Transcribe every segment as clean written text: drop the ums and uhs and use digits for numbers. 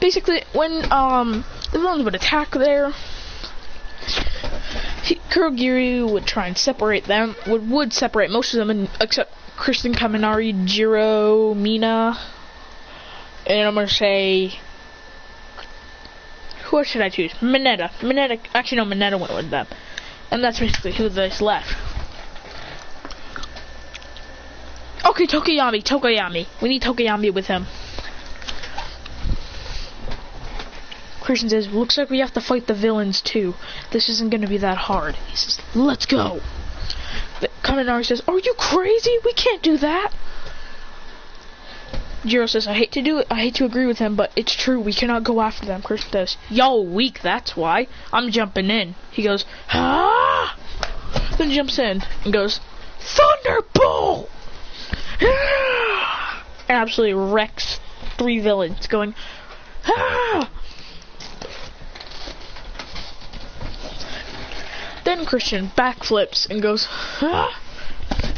basically, when the villains would attack there, Kurogiri would try and separate them. Would separate most of them, except Christian, Kaminari, Jiro, Mina, and I'm gonna say, who should I choose? Mineta. Actually, no, Mineta went with them, and that's basically who that's left. Okay, Tokoyami. We need Tokoyami with him. Christian says, looks like we have to fight the villains too. This isn't gonna be that hard. He says, let's go. Kaminari says, are you crazy? We can't do that. Jiro says, I hate to agree with him, but it's true. We cannot go after them. Christian says, y'all weak, that's why. I'm jumping in. He goes, ah! Then jumps in and goes, Thunderbolt! And absolutely wrecks 3 villains, going, ah! Then Christian backflips and goes, ah!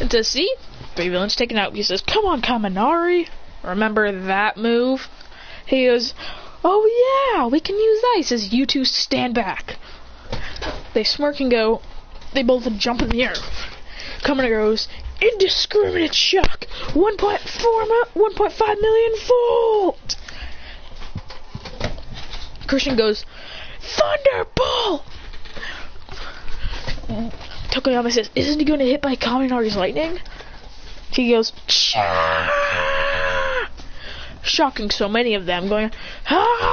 And says, see? 3 villains taken out. He says, come on, Kaminari. Remember that move? He goes, oh yeah, we can use that. He says, you two stand back. They smirk and go, they both jump in the air. Kaminari goes, indiscriminate shock, 1.5 million volt. Christian goes, Thunderbolt. Tokoyami says, isn't he going to hit by Kaminari's lightning? He goes, Chah! Shocking so many of them, going, ah!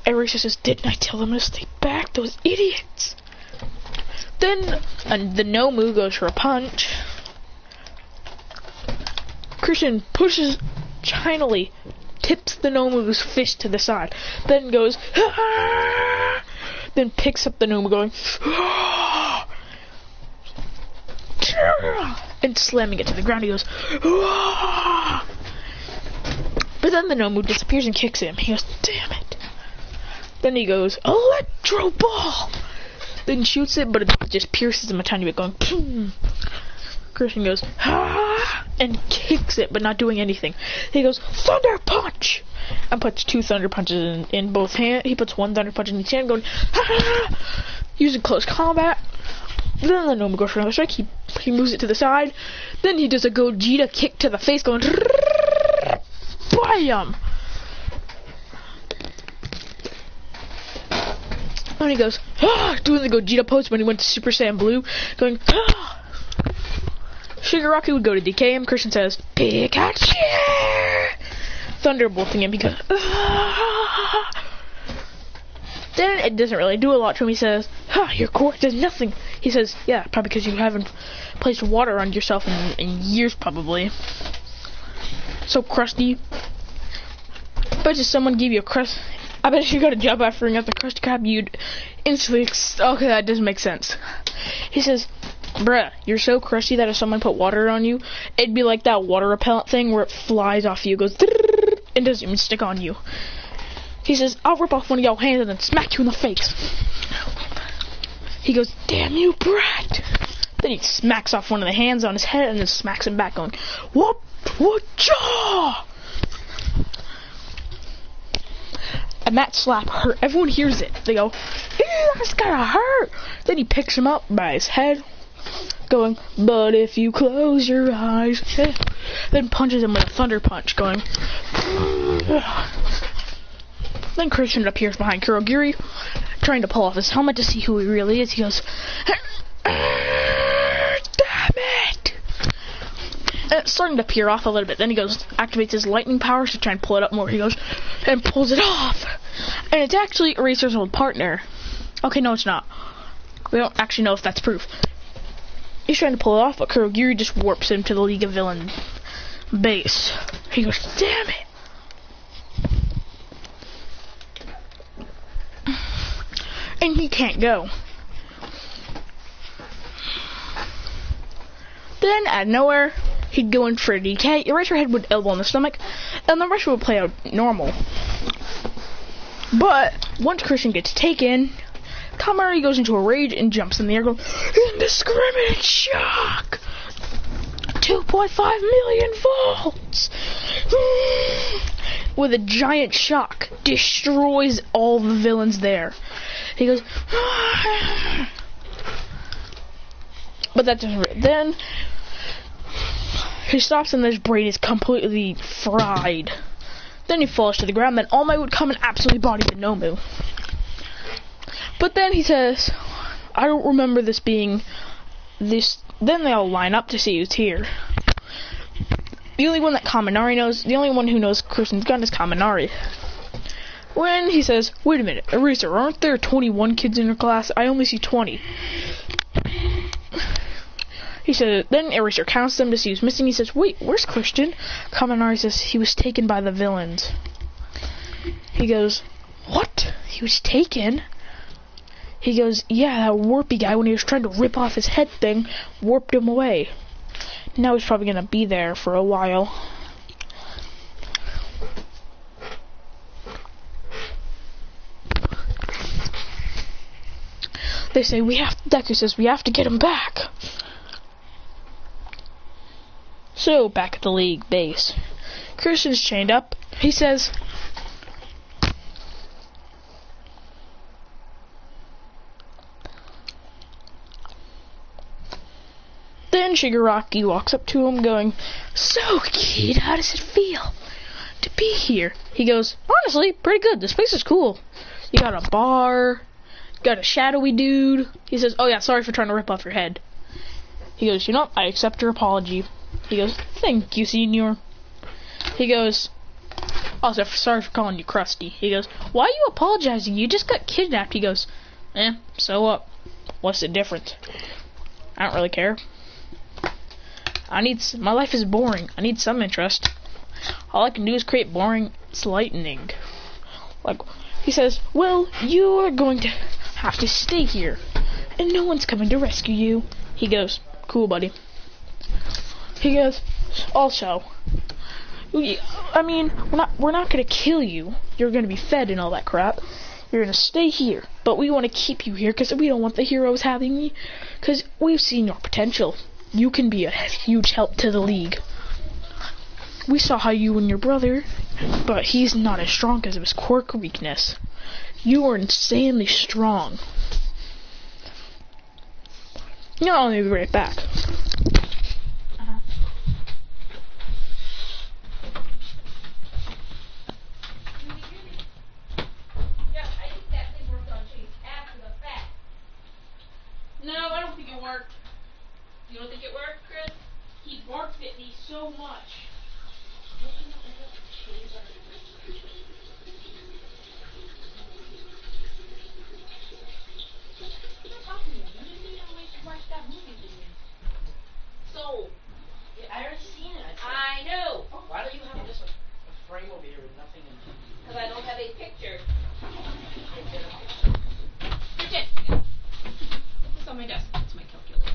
Eraser says, didn't I tell them to stay back, those idiots? Then the Nomu goes for a punch. Christian pushes chinily, tips the Nomu's fist to the side, then goes, ah! Then picks up the Nomu going, ah! And slamming it to the ground. He goes, ah! But then the Nomu disappears and kicks him. He goes, damn it. Then he goes, Electro Ball! Then shoots it, but it just pierces him a tiny bit, going, boom. Christian goes, ah! And kicks it, but not doing anything. He goes, Thunder Punch! And puts 2 Thunder Punches in both hands. He puts 1 Thunder Punch in each hand, going, ah! Using close combat. Then the Nomu goes for another strike. He moves it to the side. Then he does a Gogeta kick to the face, going, BAM! And he goes, ah! Doing the Gogeta pose when he went to Super Saiyan Blue, going, ah! Shigaraki would go to DK him. Christian says, Pikachu! Thunderbolting him because, ah! Then it doesn't really do a lot to him. He says, your core does nothing. He says, yeah, probably because you haven't placed water on yourself in years, probably. So crusty. I bet if someone gave you a crust, I bet if you got a job after got the Krusty Krab, you'd instantly, okay, that doesn't make sense. He says, bruh, you're so crusty that if someone put water on you, it'd be like that water repellent thing where it flies off you, goes, and doesn't even stick on you. He says, I'll rip off one of y'all hands and then smack you in the face. He goes, damn you, brat. Then he smacks off one of the hands on his head and then smacks him back, going, whoop, whoop, jaw. And that slap hurt. Everyone hears it. They go, ew, that's gotta hurt. Then he picks him up by his head, going, but if you close your eyes. Then punches him with a thunder punch, going, then Christian appears behind Kurogiri, trying to pull off his helmet to see who he really is. He goes, damn it! And it's starting to peer off a little bit. Then he goes, activates his lightning powers to try and pull it up more. He goes, and pulls it off. And it's actually Eraser's old partner. Okay, no, it's not. We don't actually know if that's proof. He's trying to pull it off, but Kurogiri just warps him to the League of Villains base. He goes, damn it! And he can't go. Then, out of nowhere, he'd go in for a DK. Eraserhead would elbow in the stomach, and the rest would play out normal. But once Christian gets taken, Kaminari goes into a rage and jumps in the air going, indiscriminate shock! 2.5 million volts! With a giant shock, destroys all the villains there. He goes, but that doesn't. Then he stops and his brain is completely fried. Then he falls to the ground. Then All Might would come and absolutely body the Nomu. But then he says, I don't remember this being this. Then they all line up to see who's here. The only one that Kaminari knows, the only one who knows Christian's gun is Kaminari. When he says, wait a minute, Eraser, aren't there 21 kids in your class? I only see 20. He says, then Eraser counts them to see who's missing. He says, wait, where's Christian? Kaminari says, he was taken by the villains. He goes, what? He was taken? He goes, yeah, that warpy guy, when he was trying to rip off his head thing, warped him away. Now he's probably gonna be there for a while. They say, Deku says, we have to get him back. So, back at the League base. Christian's chained up. He says, then Shigaraki walks up to him going, so kid, how does it feel to be here? He goes, honestly, pretty good. This place is cool. You got a bar, got a shadowy dude. He says, oh yeah, sorry for trying to rip off your head. He goes, you know, I accept your apology. He goes, thank you, senior. He goes, also, sorry for calling you crusty. He goes, why are you apologizing? You just got kidnapped. He goes, so what? What's the difference? I don't really care. My life is boring. I need some interest. All I can do is create boring lightning. Like, he says, well, you are going to have to stay here, and no one's coming to rescue you. He goes, cool, buddy. He goes, also, I mean, we're not gonna kill you. You're gonna be fed and all that crap. You're gonna stay here, but we want to keep you here because we don't want the heroes having you. Because we've seen your potential. You can be a huge help to the League. We saw how you and your brother, but he's not as strong because of his quirk weakness. You are insanely strong. You know, I'll be right back. No, I don't think it worked. You don't think it worked, Chris? He barked at me so much. So, yeah, I already seen it. I know. Oh, why don't you have just a frame over here with nothing in it? Because I don't have a picture. Christian, it's on my desk. It's my calculator.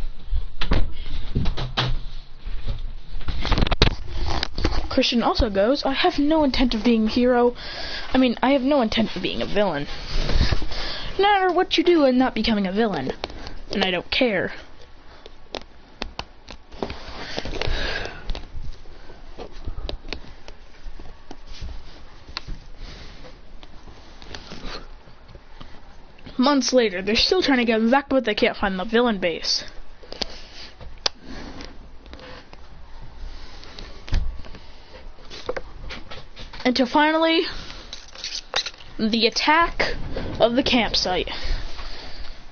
Christian also goes, I have no intent of being a hero. I have no intent of being a villain. No matter what you do, I'm not becoming a villain. And I don't care. Months later, they're still trying to get him back, but they can't find the villain base. Until finally, the attack of the campsite.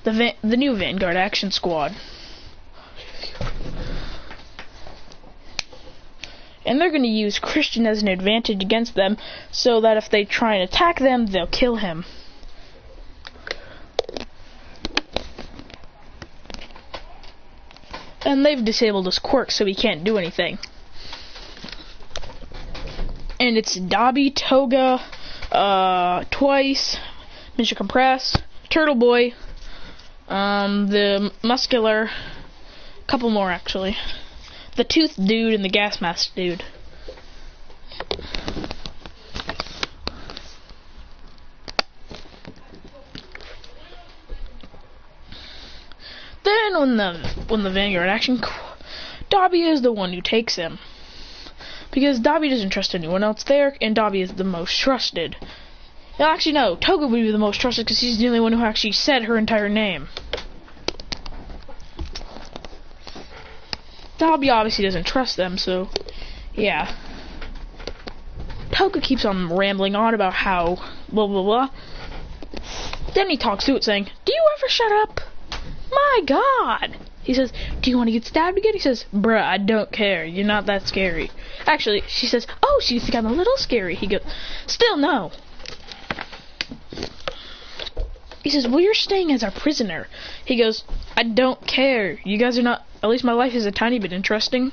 The new Vanguard Action Squad. And they're going to use Christian as an advantage against them, so that if they try and attack them, they'll kill him. And they've disabled his quirk, so he can't do anything. And it's Dabi, Toga, Twice, Mr. Compress, Turtle Boy, the Muscular, couple more actually. The Tooth Dude and the Gas Mask Dude. Then when the Vanguard action, Dobby is the one who takes him. Because Dobby doesn't trust anyone else there, and Dobby is the most trusted. Well, actually, no. Toga would be the most trusted because he's the only one who actually said her entire name. Dobby obviously doesn't trust them, so yeah. Toga keeps on rambling on about how blah blah blah. Then he talks to it saying, "Do you ever shut up? My God!" He says, "Do you want to get stabbed again?" He says, "Bruh, I don't care. You're not that scary." Actually, she says, "Oh, so you think I'm a little scary?" He goes, "Still no." He says, "Well, you're staying as our prisoner." He goes, "I don't care. You guys are not, at least my life is a tiny bit interesting.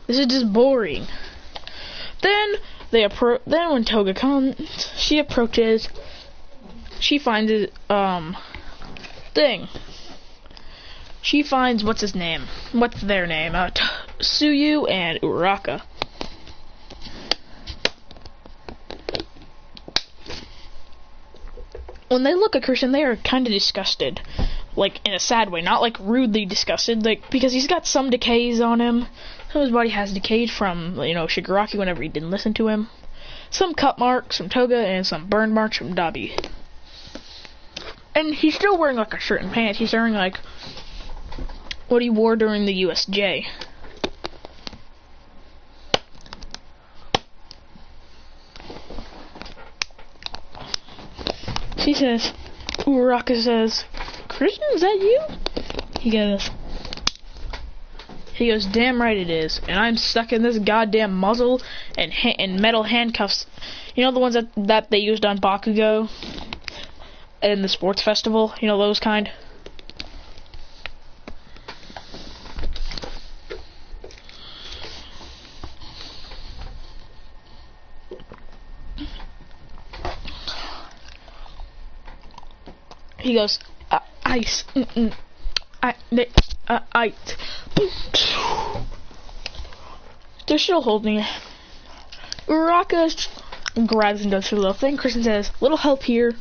This is just boring." Then when Toga comes, she approaches, she finds it, she finds, what's their name? Tsuyu and Uraraka. When they look at Christian, they are kind of disgusted. Like, in a sad way, not like rudely disgusted, like, because he's got some decays on him. Some of his body has decayed from, Shigaraki whenever he didn't listen to him. Some cut marks from Toga, and some burn marks from Dobby. And he's still wearing, like, a shirt and pants. He's wearing, like, what he wore during the USJ. She says, Uraraka says, "Christian, is that you?" He goes, "Damn right it is, and I'm stuck in this goddamn muzzle and metal handcuffs. You know the ones that they used on Bakugo in the sports festival? You know, those kind?" He goes, "Ice. Ice." They're still holding it. Uraraka grabs and does her little thing. Christian says, "Little help here."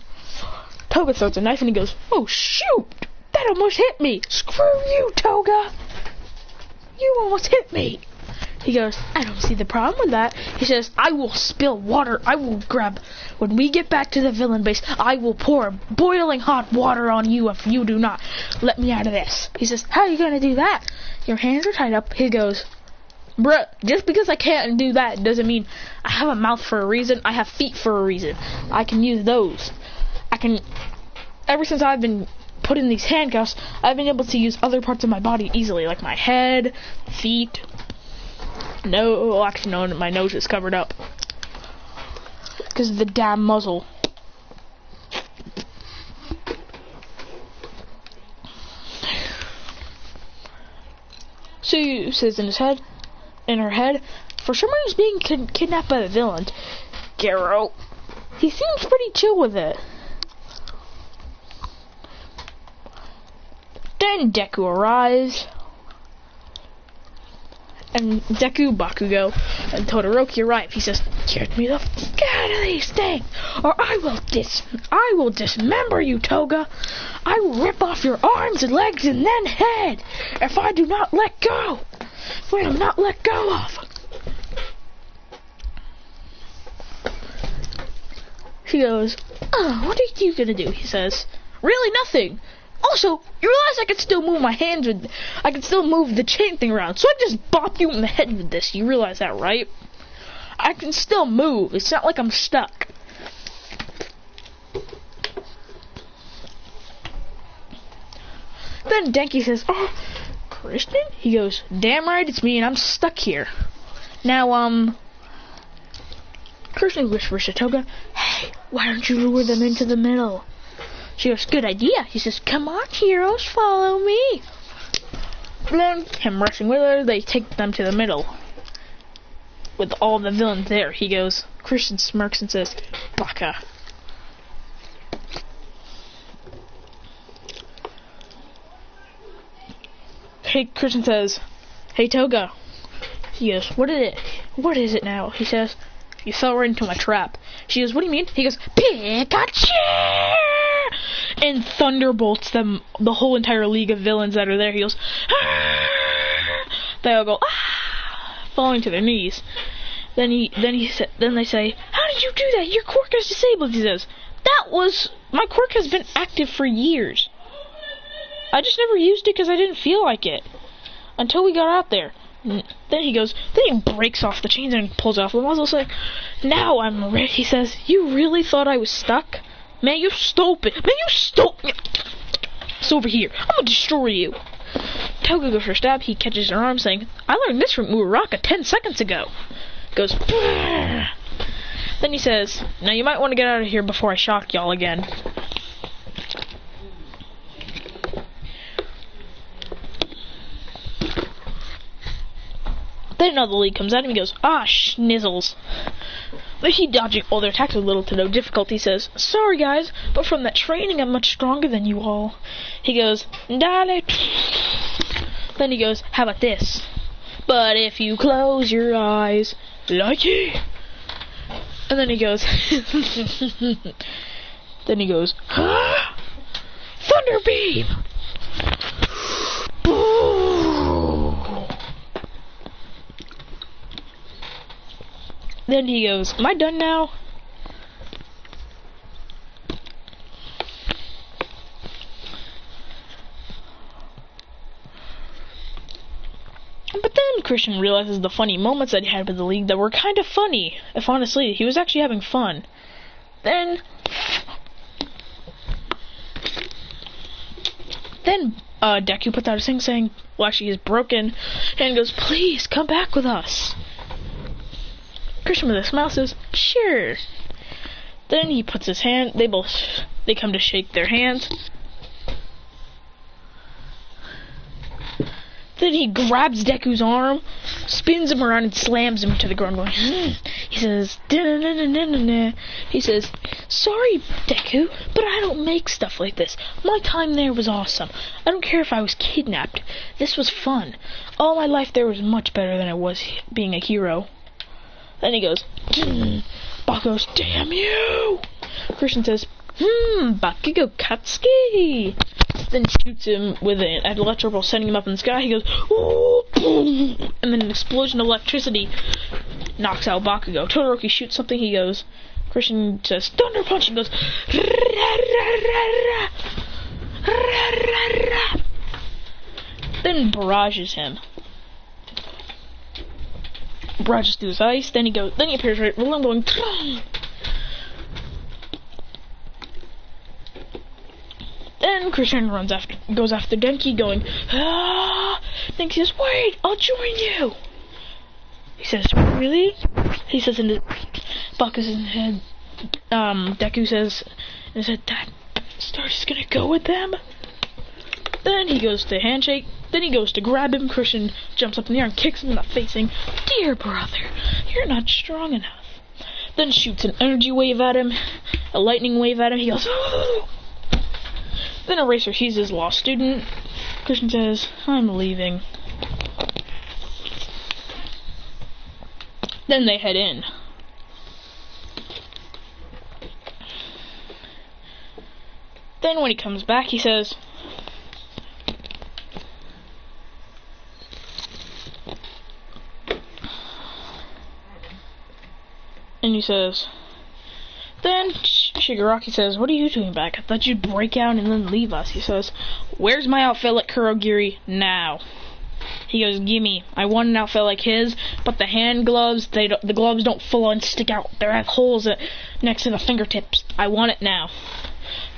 Toga throws a knife and he goes, "Oh shoot! That almost hit me! Screw you, Toga! You almost hit me!" He goes, "I don't see the problem with that." He says, "I will spill water. When we get back to the villain base, I will pour boiling hot water on you if you do not let me out of this." He says, "How are you gonna do that? Your hands are tied up." He goes, "Bruh, just because I can't do that doesn't mean I have a mouth for a reason. I have feet for a reason. I can use those. Ever since I've been put in these handcuffs, I've been able to use other parts of my body easily, like my head, feet." No, actually, no, my nose is covered up because of the damn muzzle. Tsuyu says in her head, "For someone who's being kidnapped by the villain, Garo, he seems pretty chill with it." Then Deku arrives. And Deku, Bakugo, and Todoroki arrive. He says, "Get me the fuck out of these things, or I will dismember you, Toga. I will rip off your arms and legs and then head if I do not let go. If I am not let go of." She goes, "Oh, what are you gonna do?" He says, "Really nothing. Also, you realize I can still move my hands I can still move the chain thing around, so I can just bop you in the head with this. You realize that, right? I can still move. It's not like I'm stuck." Then Denki says, "Oh, Christian?" He goes, "Damn right it's me and I'm stuck here." Now, Christian whispers to Toga, "Hey, why don't you lure them into the middle?" She goes, "Good idea." He says, "Come on, heroes, follow me." Then, him rushing with her, they take them to the middle. With all the villains there, he goes, Christian smirks and says, "Baka." Hey, Christian says, "Hey, Toga." He goes, What is it now?" He says, "You fell right into my trap." She goes, "What do you mean?" He goes, "Pikachu!" and thunderbolts them, the whole entire league of villains that are there. He goes, ah! They all go, ah! Falling to their knees. Then they say, how did you do that? Your quirk is disabled. He says, my quirk has been active for years. I just never used it because I didn't feel like it until we got out there. Then he breaks off the chains and pulls off the muzzle. Like, now I'm ready. He says, you really thought I was stuck? Man, you stupid. Man, you stupid. It's over here. I'm gonna destroy you. Toga goes for a stab. He catches her arm, saying, I learned this from Uraraka 10 seconds ago. Goes, brrr. Then he says, now you might want to get out of here before I shock y'all again. Then another league comes at him. He goes, ah, schnizzles. But he dodging all their attacks with little to no difficulty. He says, sorry guys, but from that training I'm much stronger than you all. He goes, dale. Then he goes, how about this? But if you close your eyes, like it. And then he goes, ah, Thunder Beam! Then he goes, am I done now? But then Christian realizes the funny moments that he had with the league that were kind of funny. If honestly, he was actually having fun. Then Deku puts out a thing saying, well, actually he's broken, and goes, please come back with us. Christian with a smile says, sure. Then he puts his hand, they come to shake their hands. Then he grabs Deku's arm, spins him around and slams him to the ground going, He says, da-na-na-na-na-na. He says, sorry Deku, but I don't make stuff like this. My time there was awesome. I don't care if I was kidnapped. This was fun. All my life there was much better than it was being a hero. Then he goes, Bakugo's, damn you! Christian says, Bakugo Katsuki! Then shoots him with an electrical, sending him up in the sky. He goes, ooh, and then an explosion of electricity knocks out Bakugo. Todoroki shoots something. He goes, Christian says, Thunder Punch, and goes, then barrages him. Barrages through his ice. Then he appears right, going, Then Christian goes after Denki, going, ah! Denki says, wait, I'll join you. He says, really? He says in the Baku's in his head, Deku says in his head, that Star's gonna go with them? Then he goes to handshake, then he goes to grab him. Christian jumps up in the air and kicks him in the face, saying, dear brother, you're not strong enough. Then shoots an energy wave at him, a lightning wave at him. He goes, oh! Then Eraser sees his lost student. Christian says, I'm leaving. Then they head in. Then when he comes back, he says, then Shigaraki says, what are you doing back? I thought you'd break out and then leave us. He says, where's my outfit like Kurogiri now? He goes, gimme. I want an outfit like his, but the hand gloves, the gloves don't full on stick out. They have holes next to the fingertips. I want it now.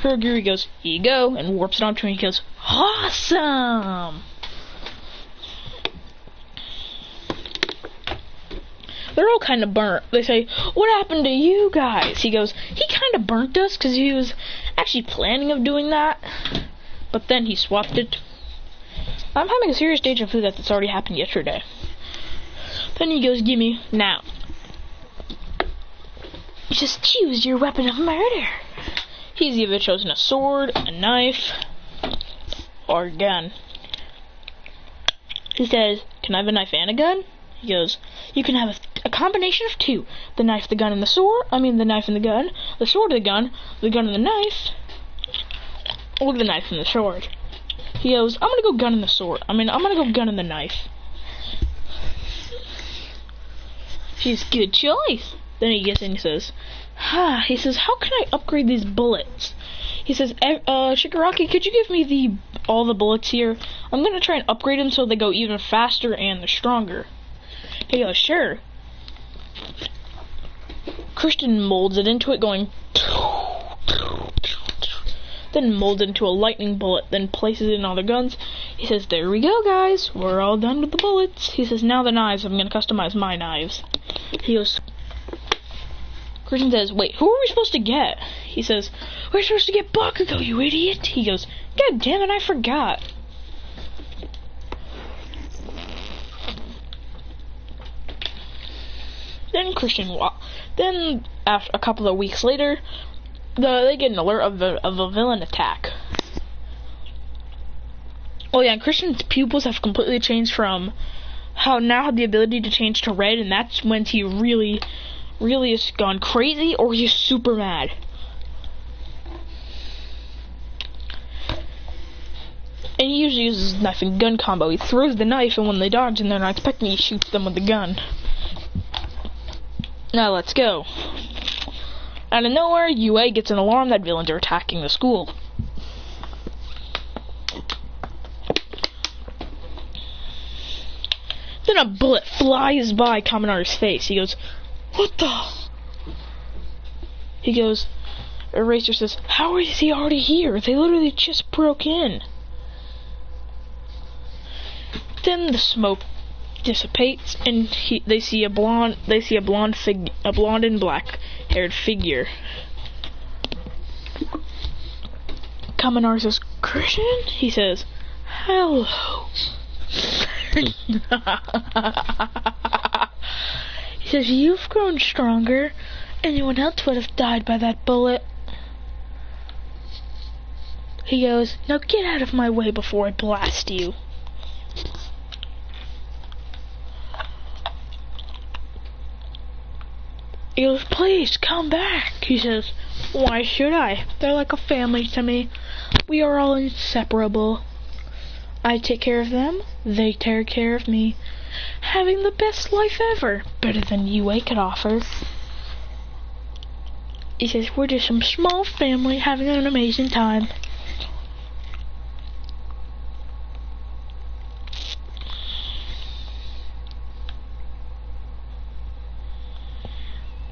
Kurogiri goes, here you go, and warps it onto him. He goes, awesome! They're all kind of burnt. They say, what happened to you guys? He goes, he kind of burnt us because he was actually planning of doing that, but then he swapped it. I'm having a serious deja vu that's already happened yesterday. Then he goes, gimme, now. Just choose your weapon of murder. He's either chosen a sword, a knife, or a gun. He says, can I have a knife and a gun? He goes, you can have a combination of two. The knife, the gun, and the sword. I mean, the knife and the gun. The sword and the gun and the knife. with the knife and the sword. He goes, I'm gonna go gun in the sword. I'm gonna go gun in the knife. She's good choice. Then he gets in and he says, he says, how can I upgrade these bullets? He says, Shigaraki, could you give me all the bullets here? I'm gonna try and upgrade them so they go even faster and they're stronger. He goes, sure. Christian molds it into it, going, then molds it into a lightning bullet, then places it in all the guns. He says, there we go, guys. We're all done with the bullets. He says, now the knives. I'm gonna customize my knives. He goes, Christian says, wait, who are we supposed to get? He says, we're supposed to get Bakugo, you idiot. He goes, God damn it, I forgot. Then after a couple of weeks later, they get an alert of a villain attack. Oh yeah, and Christian's pupils have completely changed from now have the ability to change to red, and that's when he really has gone crazy or he's super mad. And he usually uses his knife and gun combo. He throws the knife, and when they dodge and they're not expecting, he shoots them with the gun. Now let's go. Out of nowhere, UA gets an alarm that villains are attacking the school. Then a bullet flies by Kaminari's face. He goes, what the? He goes, Eraser says, how is he already here? They literally just broke in. Then the smoke dissipates, and they see a blonde and black-haired figure. Kaminari says, Christian? He says, hello. He says, you've grown stronger. Anyone else would have died by that bullet. He goes, now get out of my way before I blast you. He goes, please, come back. He says, why should I? They're like a family to me. We are all inseparable. I take care of them, they take care of me. Having the best life ever. Better than UA could offer. He says, we're just some small family having an amazing time.